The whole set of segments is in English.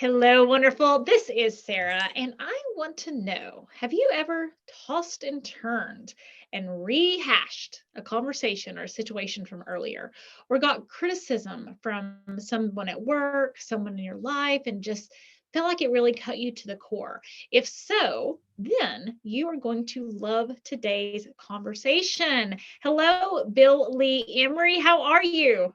Hello, wonderful. This is Sarah, and I want to know, have you ever tossed and turned and rehashed a conversation or a situation from earlier, or got criticism from someone at work, someone in your life, and just felt like it really cut you to the core? If so, then you are going to love today's conversation. Hello, Bill Lee-Emery. How are you?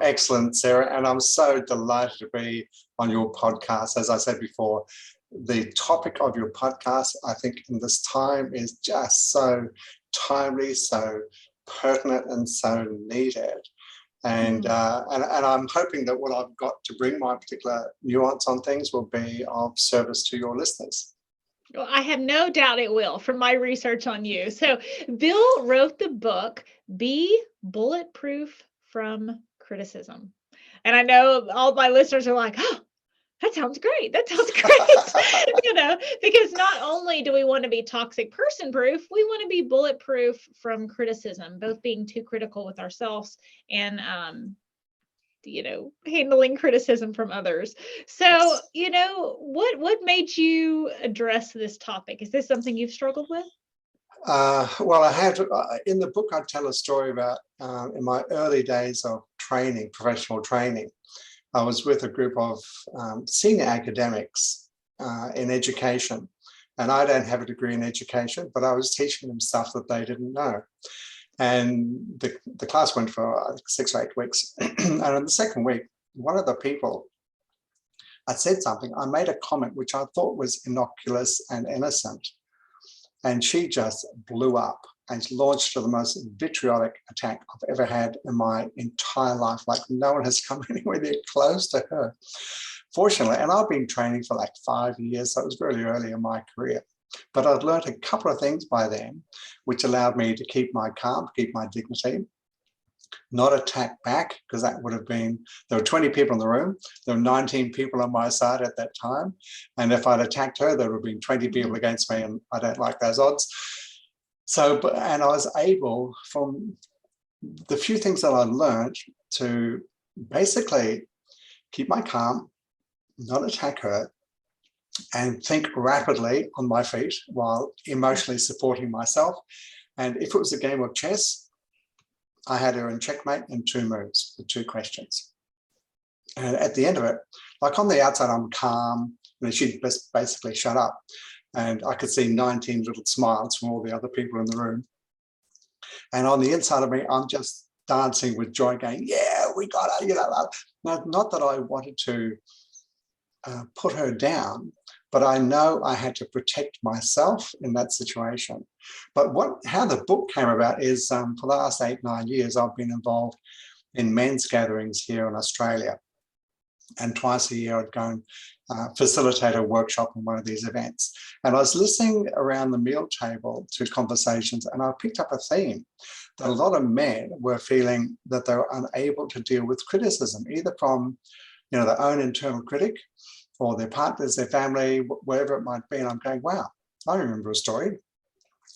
Excellent, Sarah, and I'm so delighted to be on your podcast. As I said before, the topic of your podcast, I think, in this time is just so timely, so pertinent, and so needed. And, Mm. and I'm hoping that what I've got to bring, my particular nuance on things, will be of service to your listeners. Well, I have no doubt it will from my research on you. So, Bill wrote the book, Be Bulletproof from Criticism. And I know all my listeners are like, oh, that sounds great. That sounds great. Because not only do we want to be toxic person proof, we want to be bulletproof from criticism, both being too critical with ourselves and handling criticism from others. So, Yes. what made you address this topic? Is this something you've struggled with? Well, I had in the book, I tell a story about in my early days of training, professional training. I was with a group of senior academics in education, and I don't have a degree in education, but I was teaching them stuff that they didn't know. And the class went for 6 or 8 weeks. And in the second week, one of the people, I said something, I made a comment which I thought was innocuous and innocent. And she just blew up and launched the most vitriolic attack I've ever had in my entire life. Like, no one has come anywhere near close to her, fortunately. And I've been training for like 5 years, so it was really early in my career. But I'd learned a couple of things by then, which allowed me to keep my calm, keep my dignity, not attack back, because that would have been, there were 20 people in the room, there were 19 people on my side at that time, and if I'd attacked her, there would have been 20 people against me, and I don't like those odds. So, and I was able, from the few things that I learned, to basically keep my calm, not attack her, and think rapidly on my feet while emotionally supporting myself. And if it was a game of chess, I had her in checkmate in 2 moves, with 2 questions. And at the end of it, like on the outside, I'm calm, and she'd basically shut up. And I could see 19 little smiles from all the other people in the room. And on the inside of me, I'm just dancing with joy, going, yeah, we got her, Not that I wanted to put her down, but I know I had to protect myself in that situation. But how the book came about is for the last 8, 9 years, I've been involved in men's gatherings here in Australia. And twice a year, I'd go and facilitate a workshop in one of these events. And I was listening around the meal table to conversations, and I picked up a theme that a lot of men were feeling that they were unable to deal with criticism, either from their own internal critic or their partners, their family, wherever it might be. And I'm going, wow, I remember a story.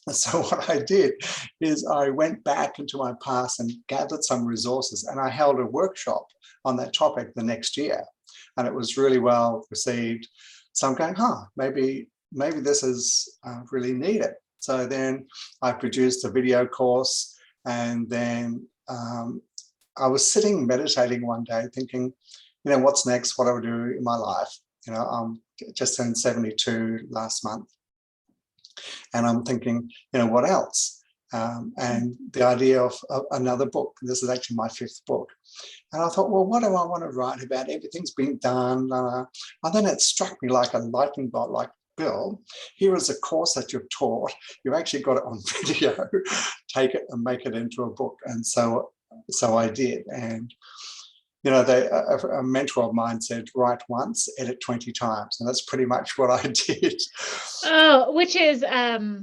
So what I did is I went back into my past and gathered some resources, and I held a workshop on that topic the next year, and it was really well received. So I'm going, maybe this is really needed. So then I produced a video course, and then I was sitting meditating one day thinking, what's next? What do I do in my life? I'm just turned 72 last month. And I'm thinking, what else? And the idea of another book. This is actually my 5th book. And I thought, well, what do I want to write about? Everything's been done. And then it struck me like a lightning bolt, like, Bill, here is a course that you've taught. You've actually got it on video. Take it and make it into a book. And so I did. And a mentor of mine said, write once, edit 20 times. And that's pretty much what I did. Oh, which is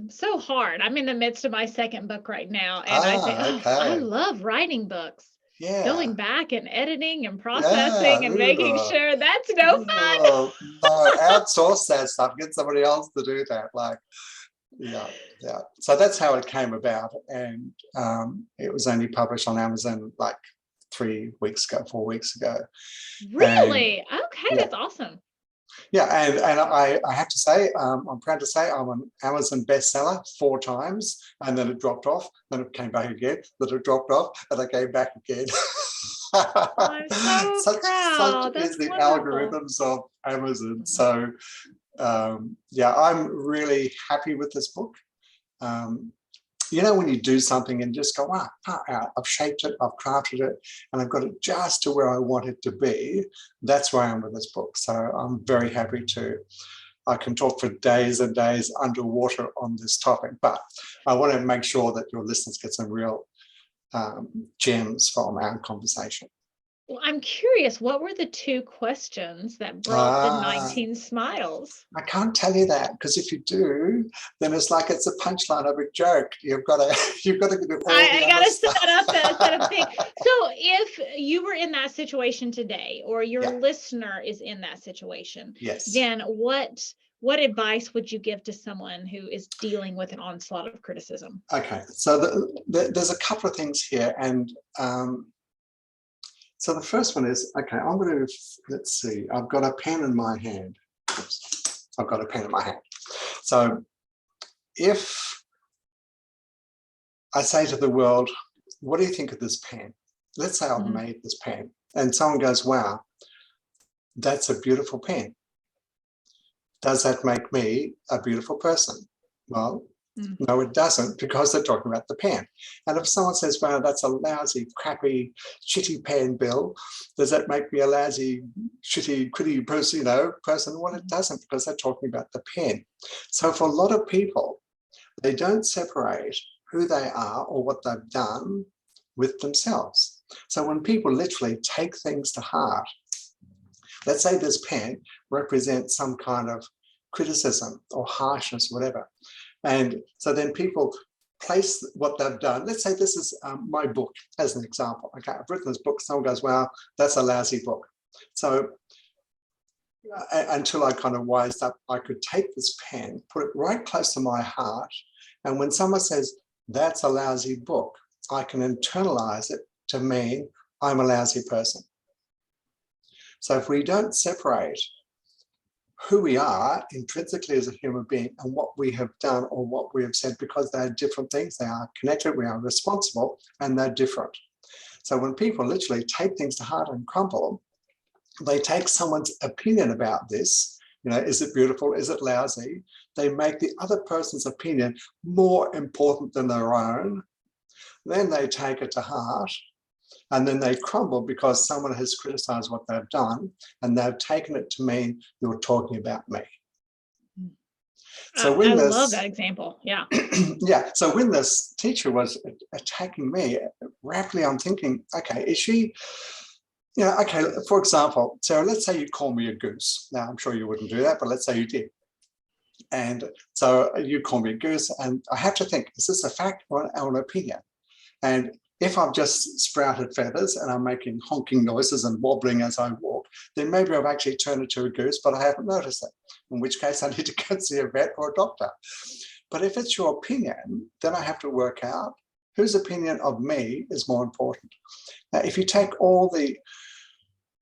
so hard. I'm in the midst of my 2nd book right now, and I say, oh, I Okay. love writing books. Yeah. Going back and editing and Yeah. processing and making sure that's no fun. No, outsource that stuff. Get somebody else to do that. Like, yeah. So that's how it came about. And it was only published on Amazon like 3 weeks ago, 4 weeks ago. And Really? Okay, yeah, that's awesome. Yeah, and I have to say, I'm proud to say I'm an Amazon bestseller 4 times, and then it dropped off, then it came back again, then it dropped off, and it came back again. I'm so such proud. is That's the wonderful. algorithms of Amazon. So yeah, I'm really happy with this book. You know, when you do something and just go, wow, I've shaped it, I've crafted it, and I've got it just to where I want it to be. That's where I am with this book. So I'm very happy I can talk for days and days underwater on this topic, but I want to make sure that your listeners get some real gems from our conversation. Well, I'm curious, what were the 2 questions that brought the 19 smiles? I can't tell you that, because if you do, then it's like it's a punchline of a joke. You've got to do all the I other gotta stuff. set up thing. So if you were in that situation today, or your listener is in that situation, then what advice would you give to someone who is dealing with an onslaught of criticism? Okay, so there's a couple of things here, and so the first one is, okay, I'm going to, let's see, I've got a pen in my hand. Oops, I've got a pen in my hand. So if I say to the world, what do you think of this pen? Let's say I've made this pen, and someone goes, wow, that's a beautiful pen. Does that make me a beautiful person? Well, no, it doesn't, because they're talking about the pen. And if someone says, well, that's a lousy, crappy, shitty pen, Bill, does that make me a lousy, shitty, quitty person, person? Well, it doesn't, because they're talking about the pen. So for a lot of people, they don't separate who they are or what they've done with themselves. So when people literally take things to heart, let's say this pen represents some kind of criticism or harshness, whatever. And so then people place what they've done. Let's say this is my book as an example. Okay, I've written this book. Someone goes, well, that's a lousy book. So until I kind of wised up, I could take this pen, put it right close to my heart. And when someone says, that's a lousy book, I can internalize it to mean I'm a lousy person. So if we don't separate who we are intrinsically as a human being and what we have done or what we have said, because they're different things, they are connected, we are responsible, and they're different. So when people literally take things to heart and crumble, they take someone's opinion about this, is it beautiful, is it lousy? They make the other person's opinion more important than their own. Then they take it to heart, and then they crumble because someone has criticized what they've done, and they've taken it to mean you're talking about me. So I love that example. Yeah. Yeah. So when this teacher was attacking me, rapidly I'm thinking, okay, is she, okay, for example, Sarah, let's say you call me a goose. Now, I'm sure you wouldn't do that, but let's say you did. And so you call me a goose, and I have to think, is this a fact or an opinion? And if I've just sprouted feathers and I'm making honking noises and wobbling as I walk, then maybe I've actually turned into a goose, but I haven't noticed it, in which case I need to go see a vet or a doctor. But if it's your opinion, then I have to work out whose opinion of me is more important. Now, if you take all the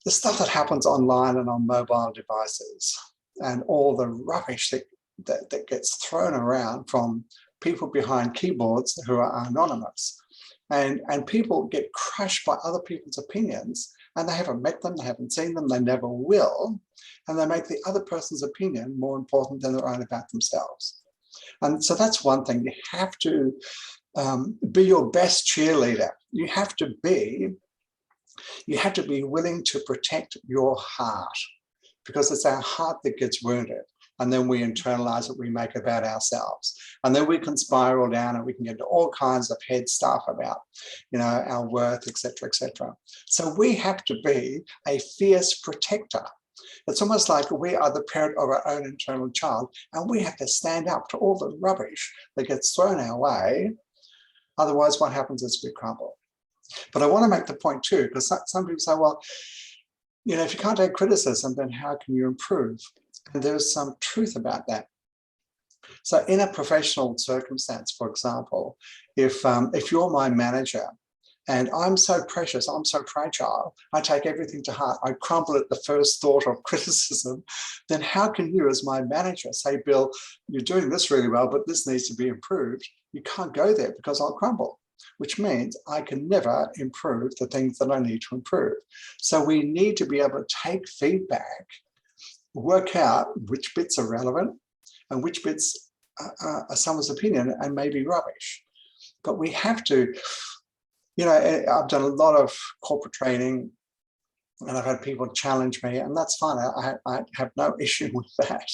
stuff that happens online and on mobile devices and all the rubbish that gets thrown around from people behind keyboards who are anonymous, and people get crushed by other people's opinions, and they haven't met them, they haven't seen them, they never will, and they make the other person's opinion more important than their own about themselves. And so that's one thing. You have to be your best cheerleader. You have to be willing to protect your heart, because it's our heart that gets wounded. And then we internalize it, we make it about ourselves. And then we can spiral down and we can get into all kinds of head stuff about, our worth, et cetera, et cetera. So we have to be a fierce protector. It's almost like we are the parent of our own internal child, and we have to stand up to all the rubbish that gets thrown our way. Otherwise, what happens is we crumble. But I want to make the point too, because some people say, well, if you can't take criticism, then how can you improve? And there's some truth about that. So in a professional circumstance, for example, if you're my manager And I'm so precious, I'm so fragile, I take everything to heart, I crumble at the first thought of criticism, then how can you as my manager say, Bill, you're doing this really well, but this needs to be improved? You can't go there because I'll crumble, which means I can never improve the things that I need to improve. So we need to be able to take feedback, work out which bits are relevant and which bits are someone's opinion and maybe rubbish. But we have to, I've done a lot of corporate training and I've had people challenge me, and that's fine. I have no issue with that.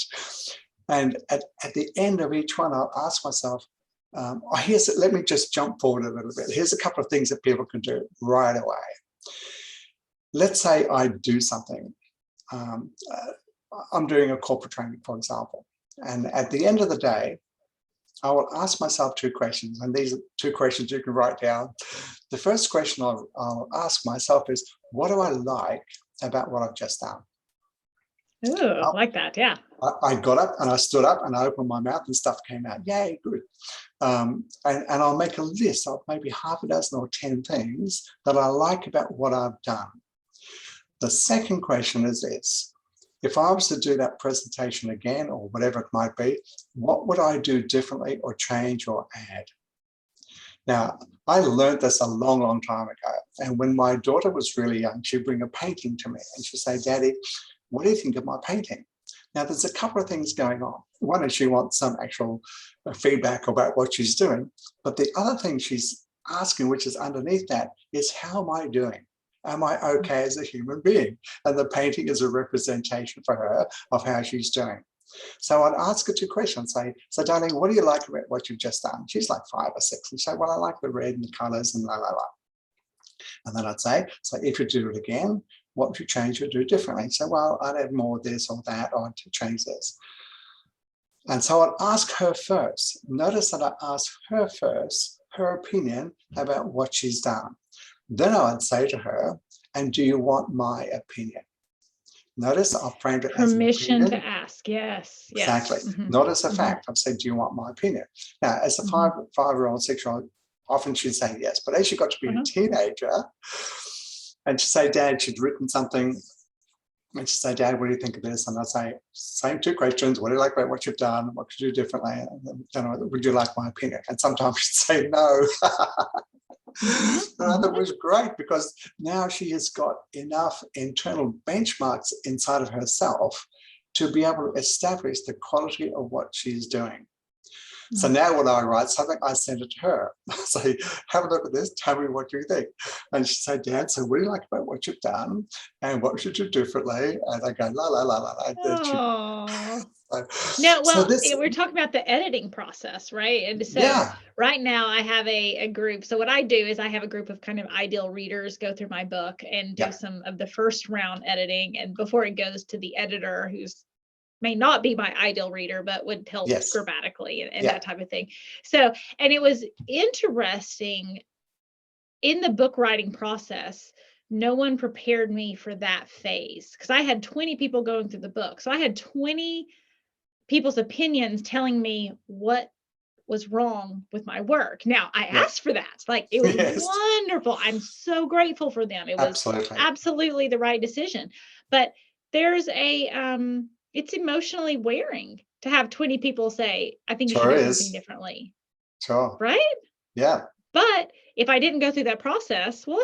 And at the end of each one, I'll ask myself, let me just jump forward a little bit. Here's a couple of things that people can do right away. Let's say I do something. I'm doing a corporate training, for example. And at the end of the day, I will ask myself two questions, and these are two questions you can write down. The first question I'll ask myself is, what do I like about what I've just done? Ooh, like that, yeah. I got up and I stood up and I opened my mouth and stuff came out. Yay, good. And I'll make a list of maybe half a dozen or 10 things that I like about what I've done. The second question is this. If I was to do that presentation again, or whatever it might be, what would I do differently or change or add? Now, I learned this a long, long time ago. And when my daughter was really young, she'd bring a painting to me and she'd say, Daddy, what do you think of my painting? Now, there's a couple of things going on. One is she wants some actual feedback about what she's doing. But the other thing she's asking, which is underneath that, is how am I doing? Am I okay as a human being? And the painting is a representation for her of how she's doing. So I'd ask her two questions. Say, so darling, what do you like about what you've just done? She's like 5 or 6. And say, well, I like the red and the colors and la, la, la. And then I'd say, so if you do it again, what would you change or do differently? So, well, I'd add more of this or that, or to change this. And so I'd ask her first. Notice that I ask her first, her opinion about what she's done. Then I would say to her, and do you want my opinion? Notice I've framed it as permission to ask. Yes. Exactly. Mm-hmm. Not as a fact. I've said, do you want my opinion? Now, as a five-year-old, 6-year-old, often she'd say yes. But as she got to be a teenager, and she'd say, Dad, she'd written something. And she'd say, Dad, what do you think of this? And I'd say, same two questions. What do you like about what you've done? What could you do differently? And would you like my opinion? And sometimes she'd say no. And I thought it was great because now she has got enough internal benchmarks inside of herself to be able to establish the quality of what she's doing. So now when I write something, I send it to her. I say, have a look at this, tell me what you think. And she said, Dad, so what do you like about what you've done? And what should you do differently? And I go, la, la, la, la, la. No, well, we're talking about the editing process, right? And so right now I have a group. So what I do is I have a group of kind of ideal readers go through my book and do some of the first round editing. And before it goes to the editor, who's may not be my ideal reader, but would help grammatically and that type of thing. So, and it was interesting in the book writing process, no one prepared me for that phase because I had 20 people going through the book. So I had 20 people's opinions telling me what was wrong with my work. Now I asked for that. Like it was wonderful. I'm so grateful for them. It was absolutely the right decision. But there's it's emotionally wearing to have 20 people say, I think you should do something differently. Right? Yeah. But if I didn't go through that process, well,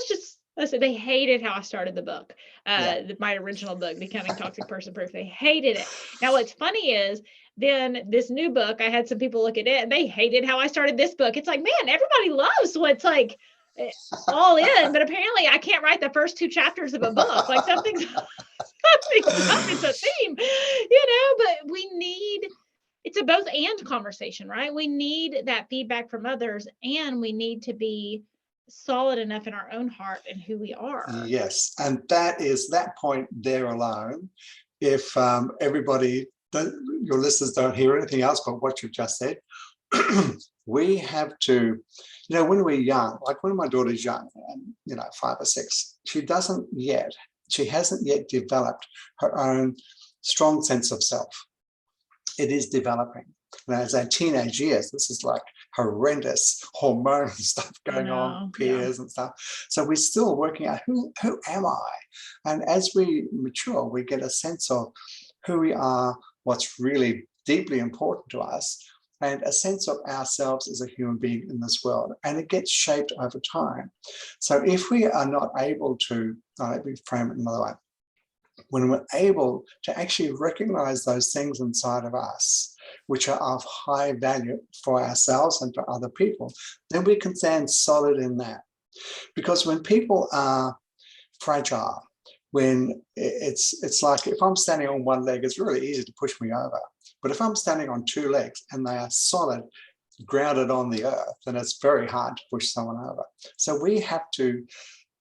they hated how I started the book, my original book, Becoming Toxic Person Proof. They hated it. Now, what's funny is then this new book, I had some people look at it and they hated how I started this book. It's like, man, everybody loves what's like all in, but apparently I can't write the first 2 chapters of a book. Like something's up, it's a theme, but we need, it's a both and conversation, right? We need that feedback from others and we need to be solid enough in our own heart and who we are. Yes. And that is that point there alone. If everybody, your listeners don't hear anything else but what you've just said, we have to, when we're young, like when my daughter's young, 5 or 6, she hasn't yet developed her own strong sense of self. It is developing. And as our teenage years, this is like horrendous hormone stuff going on, Yeah. peers and stuff. So we're still working out who am I? And as we mature, we get a sense of who we are, what's really deeply important to us, and a sense of ourselves as a human being in this world. And it gets shaped over time. So if we are not able to, let me frame it another way, when we're able to actually recognize those things inside of us, which are of high value for ourselves and for other people, then we can stand solid in that. Because when people are fragile, when it's like if I'm standing on one leg, it's really easy to push me over. But if I'm standing on two legs and they are solid, grounded on the earth, then it's very hard to push someone over. So we have to,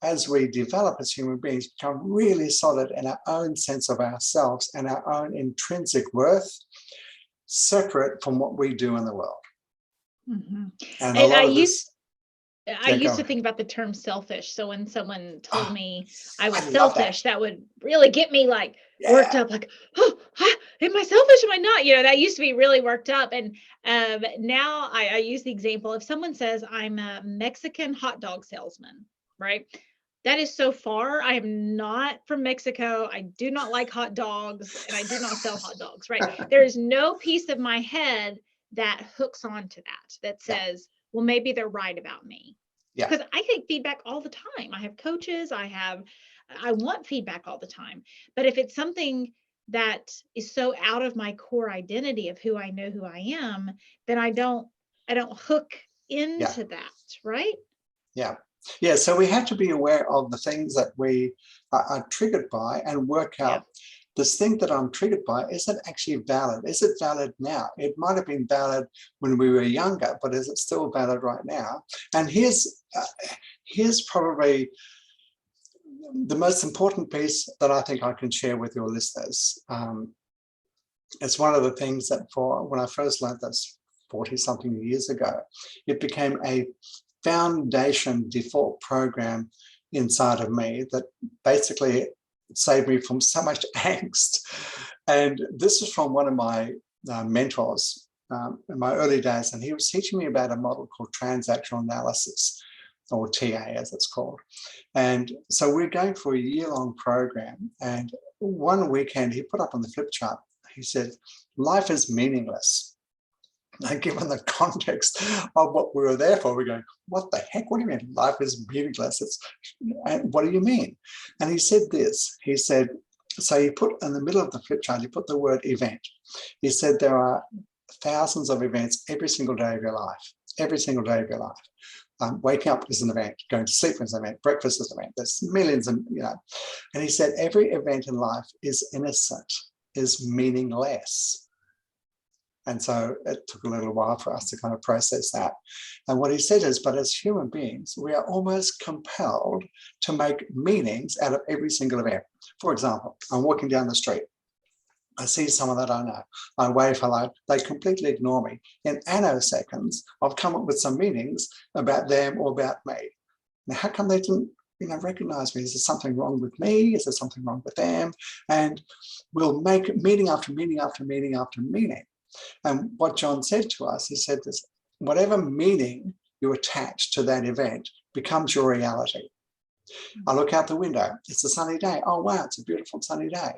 as we develop as human beings, become really solid in our own sense of ourselves and our own intrinsic worth, separate from what we do in the world. Mm-hmm. And And a lot of this... I used to think about the term selfish. So when someone told me I was selfish, that would really get me like worked up, like, oh, am I selfish? Am I not? That used to be really worked up. And now I use the example, if someone says I'm a Mexican hot dog salesman, right? That is so far. I am not from Mexico. I do not like hot dogs, and I do not sell hot dogs, right? There is no piece of my head that hooks onto that says, well, maybe they're right about me. Yeah. Because I take feedback all the time. I have coaches, I want feedback all the time. But if it's something that is so out of my core identity of who I know who I am, then I don't hook into that, right? Yeah. Yeah. So we have to be aware of the things that we are triggered by and work out this thing that I'm triggered by, is it actually valid? Is it valid now? It might have been valid when we were younger, but is it still valid right now? And here's probably the most important piece that I think I can share with your listeners. It's one of the things that when I first learned this 40-something years ago, it became a foundation default program inside of me that basically saved me from so much angst. And this was from one of my mentors in my early days, and he was teaching me about a model called transactional analysis, or TA as it's called. And so we're going for a year-long program, and one weekend he put up on the flip chart, he said, life is meaningless. And given the context of what we were there for, we're going, what the heck? What do you mean life is meaningless? And what do you mean? And he said this. He said, so he put in the middle of the flip chart, he put the word event. He said there are thousands of events every single day of your life, every single day of your life. Waking up is an event, going to sleep is an event, breakfast is an event. There's millions, and And he said every event in life is innocent, is meaningless. And so it took a little while for us to kind of process that. And what he said is, but as human beings, we are almost compelled to make meanings out of every single event. For example, I'm walking down the street. I see someone that I know. I wave hello. They completely ignore me. In nanoseconds, I've come up with some meanings about them or about me. Now, how come they didn't recognize me? Is there something wrong with me? Is there something wrong with them? And we'll make meaning after meaning after meaning after meaning. And what John said to us, he said this, whatever meaning you attach to that event becomes your reality. I look out the window, it's a sunny day. Oh, wow, it's a beautiful sunny day.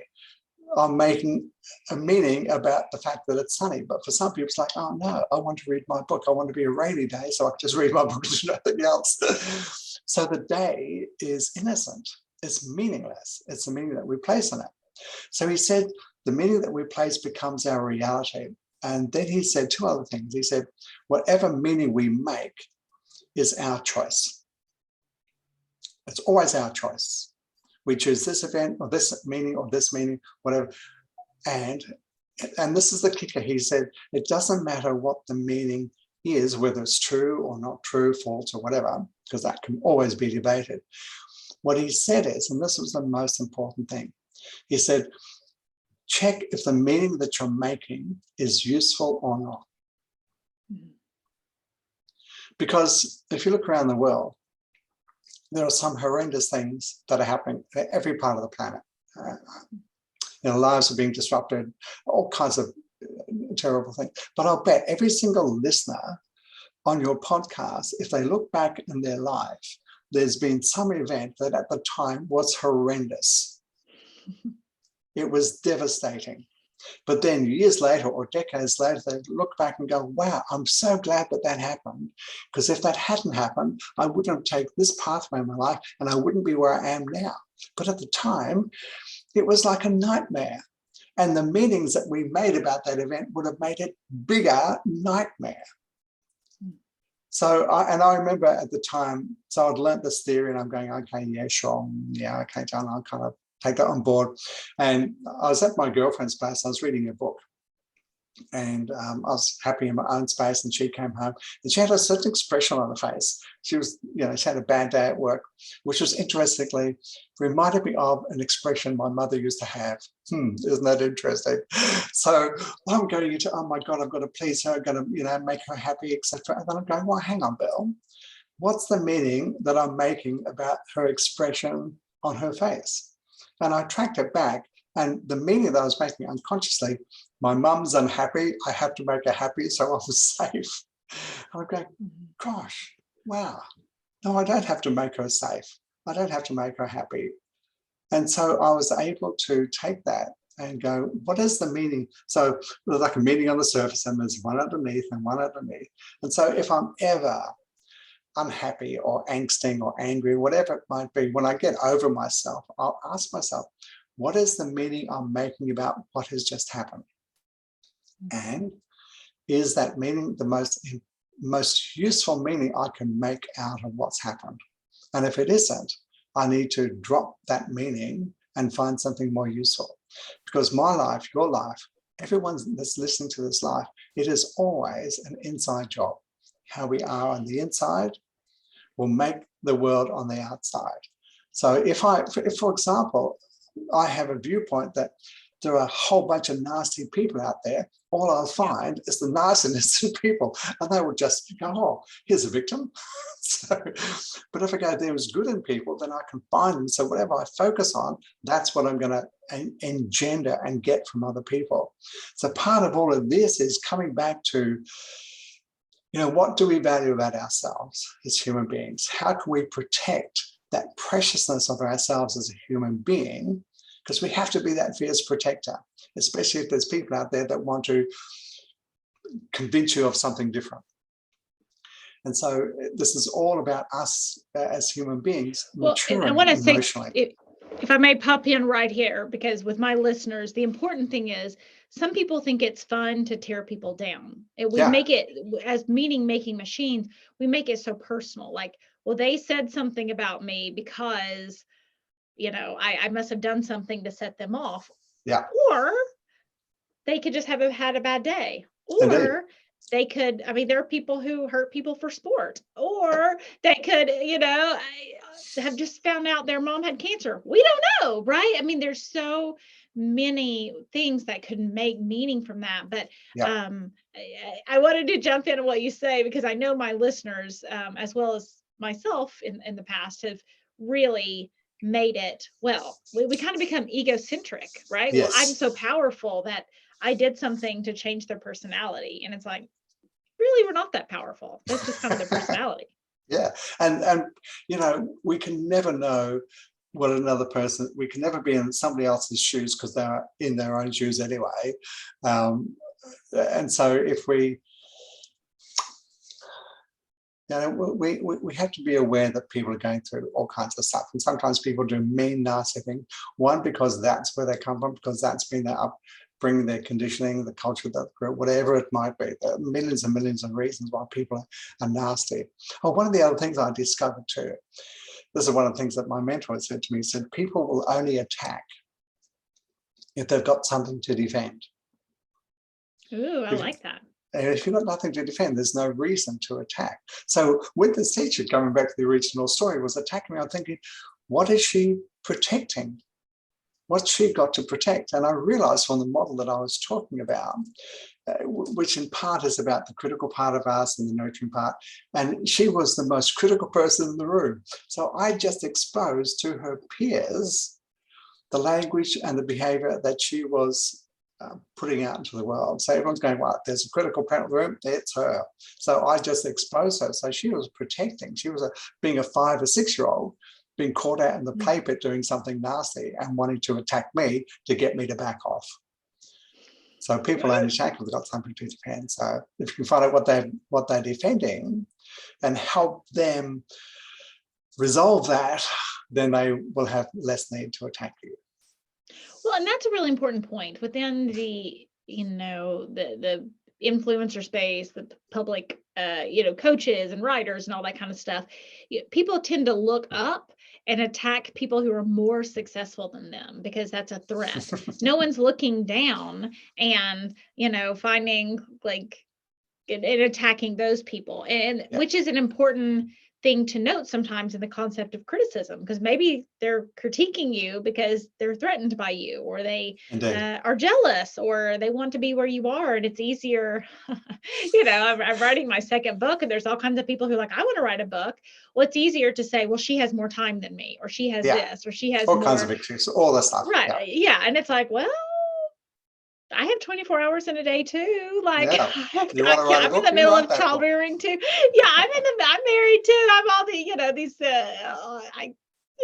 I'm making a meaning about the fact that it's sunny. But for some people, it's like, oh, no, I want to read my book. I want to be a rainy day, so I can just read my book and do nothing else. So the day is innocent. It's meaningless. It's the meaning that we place in it. So he said, the meaning that we place becomes our reality. And then he said two other things. He said, whatever meaning we make is our choice. It's always our choice. We choose this event or this meaning, whatever. And this is the kicker. He said, it doesn't matter what the meaning is, whether it's true or not true, false or whatever, because that can always be debated. What he said is, and this was the most important thing, he said, check if the meaning that you're making is useful or not. Because if you look around the world, there are some horrendous things that are happening in every part of the planet. Lives are being disrupted, all kinds of terrible things. But I'll bet every single listener on your podcast, if they look back in their life, there's been some event that at the time was horrendous. It was devastating. But then years later or decades later, they look back and go, wow, I'm so glad that that happened. Because if that hadn't happened, I wouldn't have taken this pathway in my life and I wouldn't be where I am now. But at the time, it was like a nightmare. And the meanings that we made about that event would have made it bigger nightmare. So, I remember at the time, so I'd learnt this theory and I'm going, okay, yeah, sure. Yeah, okay, John, I'll kind of take that on board. And I was at my girlfriend's place, I was reading a book and I was happy in my own space and she came home and she had a certain expression on her face. She was, she had a bad day at work, which was interestingly reminded me of an expression my mother used to have. Isn't that interesting? So I'm going into, oh my God, I've got to please her, I've got to, make her happy, etc. And then I'm going, well, hang on, Bill. What's the meaning that I'm making about her expression on her face? And I tracked it back. And the meaning that I was making unconsciously, my mum's unhappy, I have to make her happy, so I was safe. And I'm going, gosh, wow. No, I don't have to make her safe. I don't have to make her happy. And so I was able to take that and go, what is the meaning? So there's like a meaning on the surface and there's one underneath and one underneath. And so if I'm ever unhappy or angsting or angry, whatever it might be, when I get over myself, I'll ask myself, what is the meaning I'm making about what has just happened? And is that meaning the most useful meaning I can make out of what's happened? And if it isn't, I need to drop that meaning and find something more useful. Because my life, your life, everyone that's listening to this life, it is always an inside job. How we are on the inside will make the world on the outside. So if for example, I have a viewpoint that there are a whole bunch of nasty people out there, all I'll find is the nastiness of people, and they will just go, oh, here's a victim. But if I go, there is good in people, then I can find them. So whatever I focus on, that's what I'm going to engender and get from other people. So part of all of this is coming back to, what do we value about ourselves as human beings? How can we protect that preciousness of ourselves as a human being? Because we have to be that fierce protector, especially if there's people out there that want to convince you of something different. And so this is all about us as human beings maturing I want to emotionally. say, if I may pop in right here, because with my listeners, the important thing is some people think it's fun to tear people down. And we make it as meaning-making machines. We make it so personal. Like, well, they said something about me because, I must have done something to set them off. Yeah. Or they could just have had a bad day. Or Indeed. they could, there are people who hurt people for sport. Or they could, have just found out their mom had cancer. We don't know, right? There's so many things that could make meaning from that. But I wanted to jump into what you say, because I know my listeners, as well as myself in the past, have really made it, we kind of become egocentric, right? Yes. Well, I'm so powerful that I did something to change their personality. And it's like, really, we're not that powerful. That's just kind of their personality. Yeah. And we can never know what another person, we can never be in somebody else's shoes because they're in their own shoes anyway. And so if we have to be aware that people are going through all kinds of stuff. And sometimes people do mean, nasty things. One, because that's where they come from, because that's been their upbringing, their conditioning, the culture of that group, whatever it might be. There are millions and millions of reasons why people are nasty. Oh, one of the other things I discovered too, this is one of the things that my mentor said to me, he said, people will only attack if they've got something to defend. Ooh, I like that. And if you've got nothing to defend, there's no reason to attack. So with this teacher, coming back to the original story, was attacking me, I'm thinking, what is she protecting? What's she got to protect? And I realized from the model that I was talking about, which in part is about the critical part of us and the nurturing part, and she was the most critical person in the room. So I just exposed to her peers the language and the behavior that she was putting out into the world. So everyone's going, well, there's a critical parent in the room, it's her. So I just exposed her. So she was protecting. She was being a 5 or 6 year old, being caught out in the play pit doing something nasty and wanting to attack me to get me to back off. So people only attack if they've got something to defend. So if you can find out what they're defending and help them resolve that, then they will have less need to attack you. Well, and that's a really important point within the, the influencer space, the public, coaches and writers and all that kind of stuff. People tend to look up and attack people who are more successful than them because that's a threat. No one's looking down and, finding and attacking those people, and which is an important thing to note sometimes in the concept of criticism, because maybe they're critiquing you because they're threatened by you, or they are jealous, or they want to be where you are. And it's easier, I'm writing my second book and there's all kinds of people who are like, I want to write a book. Well, it's easier to say, well, she has more time than me, or she has this, or she has all more kinds of issues, all that stuff. Right. Yeah. And it's like, well, I have 24 hours in a day too. Like, I'm in the middle of child rearing too. Yeah, I'm married too. I'm all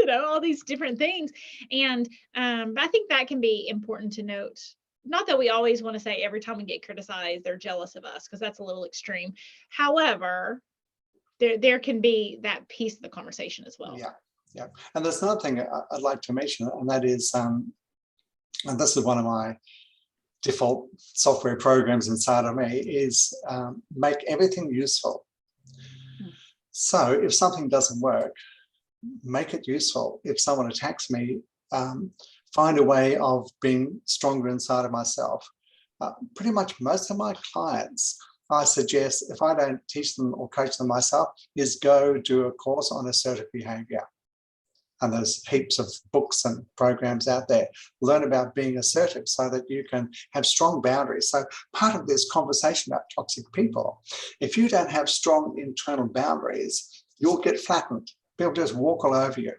all these different things. And I think that can be important to note. Not that we always want to say every time we get criticized, they're jealous of us, because that's a little extreme. However, there can be that piece of the conversation as well. Yeah. And there's another thing I'd like to mention, and that is, and this is one of my default software programs inside of me, is make everything useful. So if something doesn't work, make it useful. If someone attacks me, find a way of being stronger inside of myself. Pretty much most of my clients, I suggest, if I don't teach them or coach them myself, is go do a course on assertive behavior. And there's heaps of books and programs out there. Learn about being assertive so that you can have strong boundaries. So part of this conversation about toxic people, if you don't have strong internal boundaries, you'll get flattened. People just walk all over you.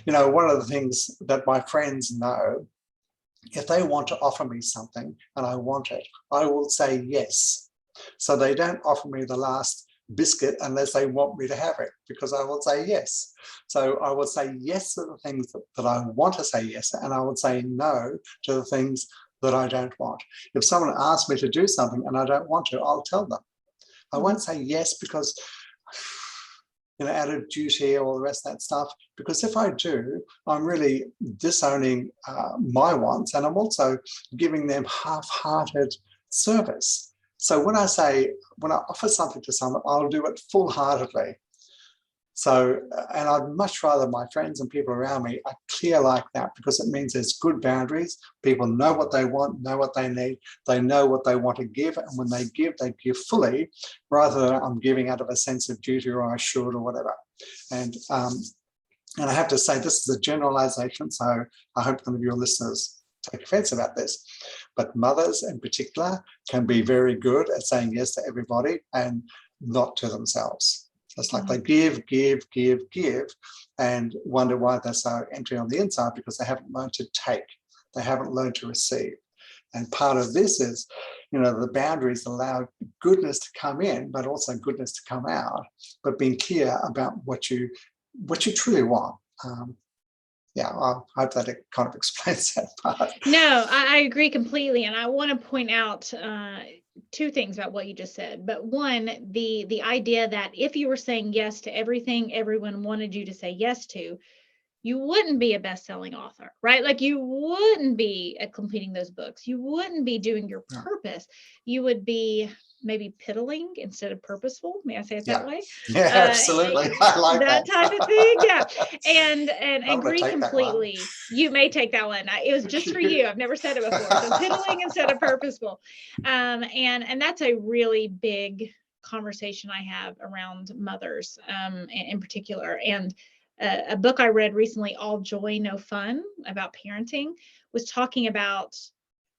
One of the things that my friends know, if they want to offer me something and I want it, I will say yes. So they don't offer me the last biscuit unless they want me to have it, because I will say yes. So I will say yes to the things that I want to say yes, and I would say no to the things that I don't want. If someone asks me to do something and I don't want to, I'll tell them. I won't say yes because, out of duty or the rest of that stuff, because if I do, I'm really disowning my wants, and I'm also giving them half-hearted service. So when I offer something to someone, I'll do it full-heartedly. So, and I'd much rather my friends and people around me are clear like that, because it means there's good boundaries. People know what they want, know what they need. They know what they want to give. And when they give fully, rather than I'm giving out of a sense of duty or I should or whatever. And I have to say, this is a generalization. So I hope none of your listeners take offense about this, but mothers in particular can be very good at saying yes to everybody and not to themselves. It's like they give, and wonder why they're so empty on the inside, because they haven't learned to take. They haven't learned to receive. And part of this is, the boundaries allow goodness to come in, but also goodness to come out, but being clear about what you truly want. I hope that it kind of explains that part. No, I agree completely. And I want to point out two things about what you just said. But one, the idea that if you were saying yes to everything everyone wanted you to say yes to, you wouldn't be a best-selling author, right? Like, you wouldn't be completing those books. You wouldn't be doing your purpose. You would be maybe piddling instead of purposeful. May I say it that way? Yeah, absolutely. I like that type of thing. Yeah. And agree completely. You may take that one. It was just for you. I've never said it before. So piddling instead of purposeful. And that's a really big conversation I have around mothers in particular. And a book I read recently, All Joy, No Fun, about parenting, was talking about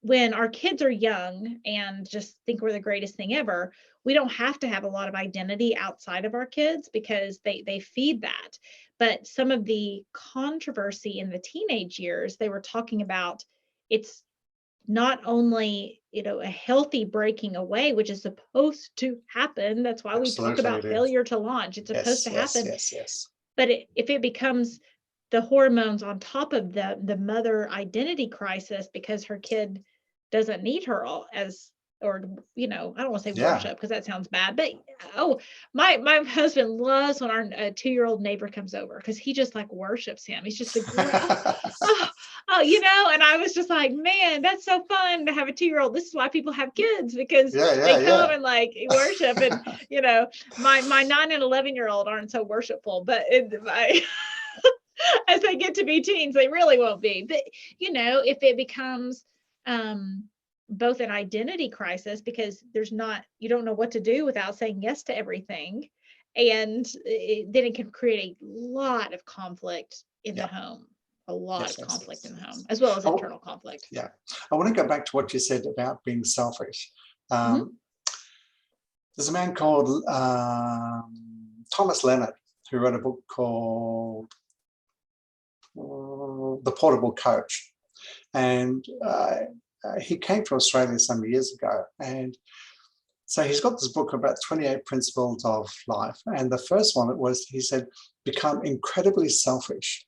when our kids are young and just think we're the greatest thing ever, we don't have to have a lot of identity outside of our kids because they feed that. But some of the controversy in the teenage years, they were talking about, it's not only, a healthy breaking away, which is supposed to happen. That's why we talk Absolutely, it about is. failure to launch. It's supposed Yes, to yes, happen. yes, yes. But if it becomes the hormones on top of the mother identity crisis because her kid doesn't need her all as, or I don't want to say Yeah. worship because that sounds bad, but my husband loves when our 2-year-old neighbor comes over because he just like worships him. He's just and I was just like, man, that's so fun to have a 2-year-old. This is why people have kids, because Yeah, they yeah, come yeah. and like worship. And my 9 and 11-year-old aren't so worshipful, but as they get to be teens, they really won't be. But if it becomes both an identity crisis because you don't know what to do without saying yes to everything, and then it can create a lot of conflict in the Yeah. home, a lot Yes, of yes, conflict yes, in the home, yes. as well as Oh, internal conflict. yeah. I want to go back to what you said about being selfish. Mhm. There's a man called Thomas Leonard who wrote a book called The Portable Coach. And he came to Australia some years ago. And so he's got this book about 28 principles of life. And the first one was, he said, become incredibly selfish.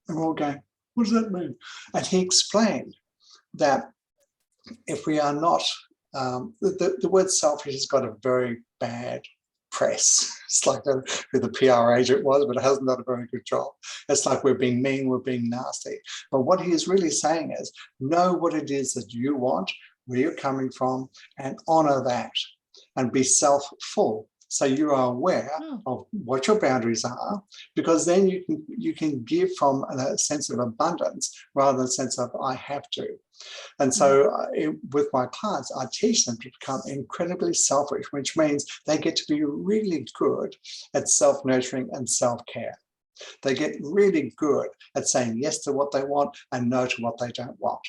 And we're all going, what does that mean? And he explained that if we are not, the word selfish has got a very bad press. It's like who the PR agent was, but it hasn't done a very good job. It's like we're being mean, we're being nasty. But what he is really saying is, know what it is that you want, where you're coming from, and honor that, and be self-full. So you are aware of what your boundaries are, because then you can give from a sense of abundance rather than a sense of I have to. And so with my clients, I teach them to become incredibly selfish, which means they get to be really good at self-nurturing and self-care. They get really good at saying yes to what they want and no to what they don't want.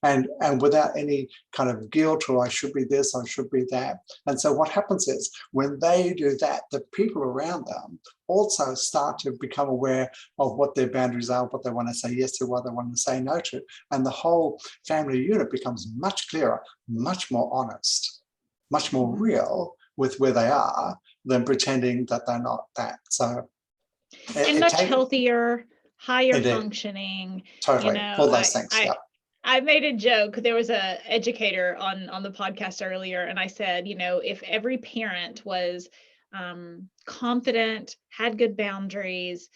And without any kind of guilt or I should be this, I should be that. And so what happens is when they do that, the people around them also start to become aware of what their boundaries are, what they want to say yes to, what they want to say no to. And the whole family unit becomes much clearer, much more honest, much more real with where they are than pretending that they're not that. So and much healthier, higher functioning. Totally. All those things. Yeah. I made a joke. There was a educator on the podcast earlier, and I said, if every parent was confident, had good boundaries,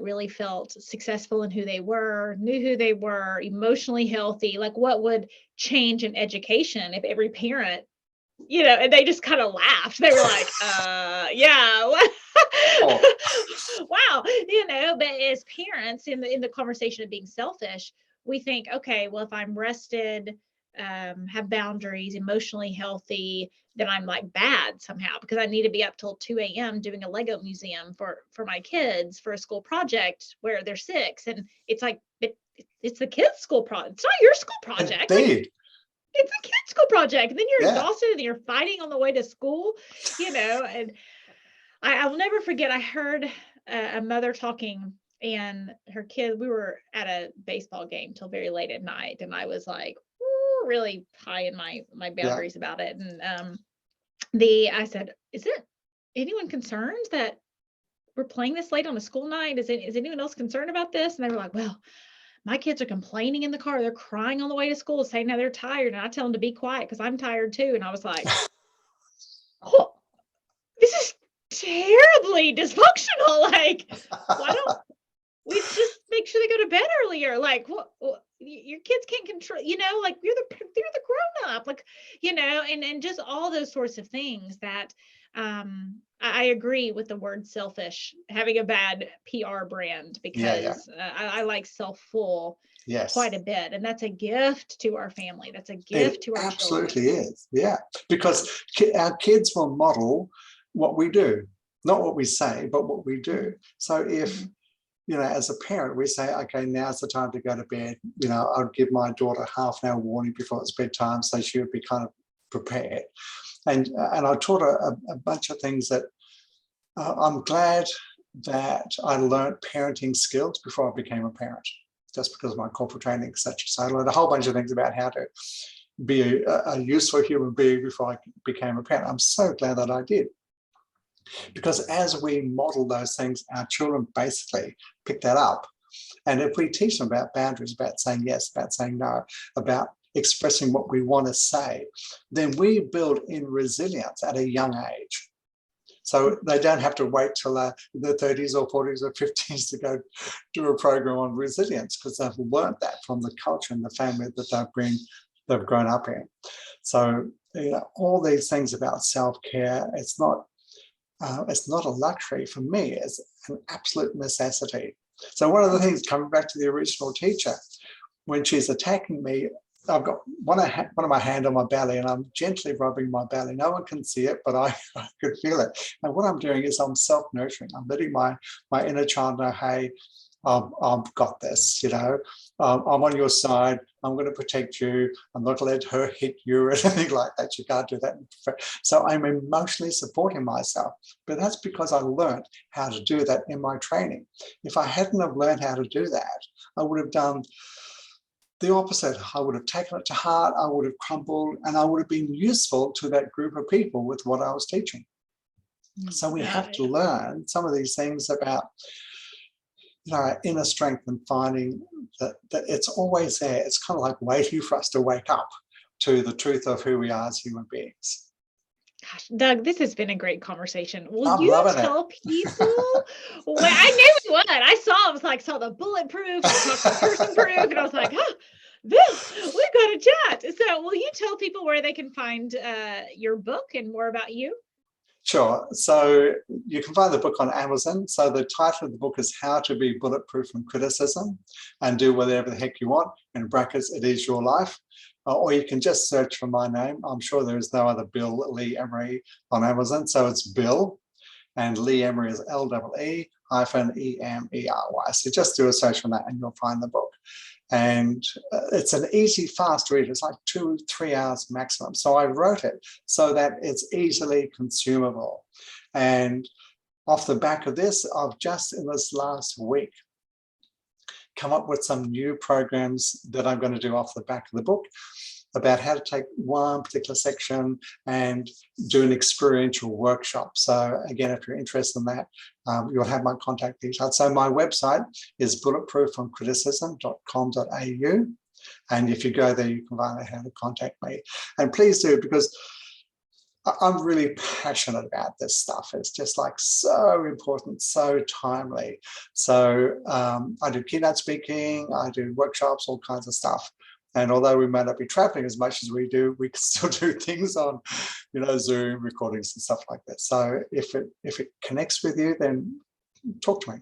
really felt successful in who they were, knew who they were, emotionally healthy, like what would change in education if every parent, and they just kind of laughed. They were like, yeah. Oh. Wow. But as parents in the conversation of being selfish, we think, okay, well, if I'm rested, have boundaries, emotionally healthy, then I'm like bad somehow because I need to be up till 2 a.m. doing a Lego museum for my kids for a school project where they're 6. And it's like, it's the kids' school project. It's not your school project. Indeed. It's a kids' school project. And then you're exhausted and you're fighting on the way to school, and I'll never forget, I heard a mother talking and her kid, we were at a baseball game till very late at night. And I was like, really high in my boundaries about it. And I said, is it anyone concerned that we're playing this late on a school night? Is anyone else concerned about this? And they were like, well, my kids are complaining in the car. They're crying on the way to school, saying now they're tired. And I tell them to be quiet because I'm tired too. And I was like, oh, this is terribly dysfunctional. Like, why don't we just make sure they go to bed earlier? Like, what your kids can't control, like you're the grown up, like, and just all those sorts of things that I agree with the word selfish having a bad PR brand because I like self-full quite a bit. And that's a gift to our family. That's a gift to our absolutely children. Is. Yeah. Because our kids will model what we do, not what we say, but what we do. So if, as a parent, we say, okay, now's the time to go to bed. I'd give my daughter half an hour warning before it's bedtime so she would be kind of prepared. And I taught her a bunch of things that I'm glad that I learned parenting skills before I became a parent. just because of my corporate training, etc. So I learned a whole bunch of things about how to be a useful human being before I became a parent. I'm so glad that I did. Because as we model those things, our children basically pick that up. And if we teach them about boundaries, about saying yes, about saying no, about expressing what we want to say, then we build in resilience at a young age. So they don't have to wait till their 30s or 40s or 50s to go do a program on resilience, because they've learned that from the culture and the family that they've grown up in. So, you know, all these things about self-care, it's not a luxury. For me, it's an absolute necessity. So one of the things, coming back to the original teacher, when she's attacking me, I've got one of my hand on my belly and I'm gently rubbing my belly. No one can see it, but I could feel it. And what I'm doing is I'm self-nurturing. I'm letting my inner child know, hey, I've got this, you know, I'm on your side. I'm going to protect you. I'm not going to let her hit you or anything like that. You can't do that. So I'm emotionally supporting myself. But that's because I learned how to do that in my training. If I hadn't have learned how to do that, I would have done the opposite. I would have taken it to heart. I would have crumbled, and I would have been useful to that group of people with what I was teaching. So we have to learn some of these things about, you know, our inner strength, and finding that it's always there. It's kind of like waiting for us to wake up to the truth of who we are as human beings. Gosh, Doug, this has been a great conversation. Will I'm you loving tell people? Well, I knew we would. I saw the Bulletproof, I talked to Person Proof, and I was like, oh, Bill, we've got to chat. So will you tell people where they can find your book and more about you? Sure. So you can find the book on Amazon. So the title of the book is How to Be Bulletproof from Criticism and Do Whatever the Heck You Want. In brackets, it is your life. Or you can just search for my name. I'm sure there is no other Bill Lee-Emery on Amazon. So it's Bill, and Lee-Emery is Lee-E-M-E-R-Y. So just do a search on that and you'll find the book. And it's an easy, fast read. It's like 2-3 hours maximum. So I wrote it so that it's easily consumable. And off the back of this, I've just in this last week come up with some new programs that I'm going to do off the back of the book about how to take one particular section and do an experiential workshop. So again, if you're interested in that, you'll have my contact details. So my website is bulletprooffromcriticism.com.au. And if you go there, you can find out how to contact me. And please do, because I'm really passionate about this stuff. It's just like so important, so timely. So I do keynote speaking, I do workshops, all kinds of stuff. And although we may not be traveling as much as we do, we can still do things on, you know, Zoom recordings and stuff like that. So if it connects with you, then talk to me.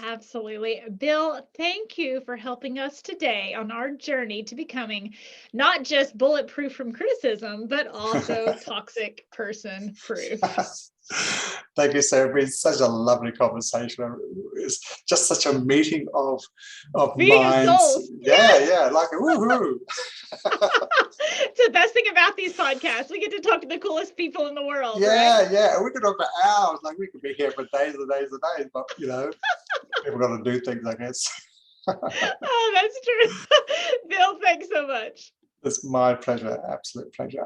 Absolutely. Bill, thank you for helping us today on our journey to becoming not just bulletproof from criticism, but also toxic person proof. Thank you, Sarah. It's been such a lovely conversation. It's just such a meeting of minds. Yeah, like a woohoo. It's the best thing about these podcasts. We get to talk to the coolest people in the world. Yeah, right? yeah. And we could talk for hours. Like we could be here for days and days and days. But you know, people got to do things, I guess. Oh, that's true. Bill, thanks so much. It's my pleasure. Absolute pleasure.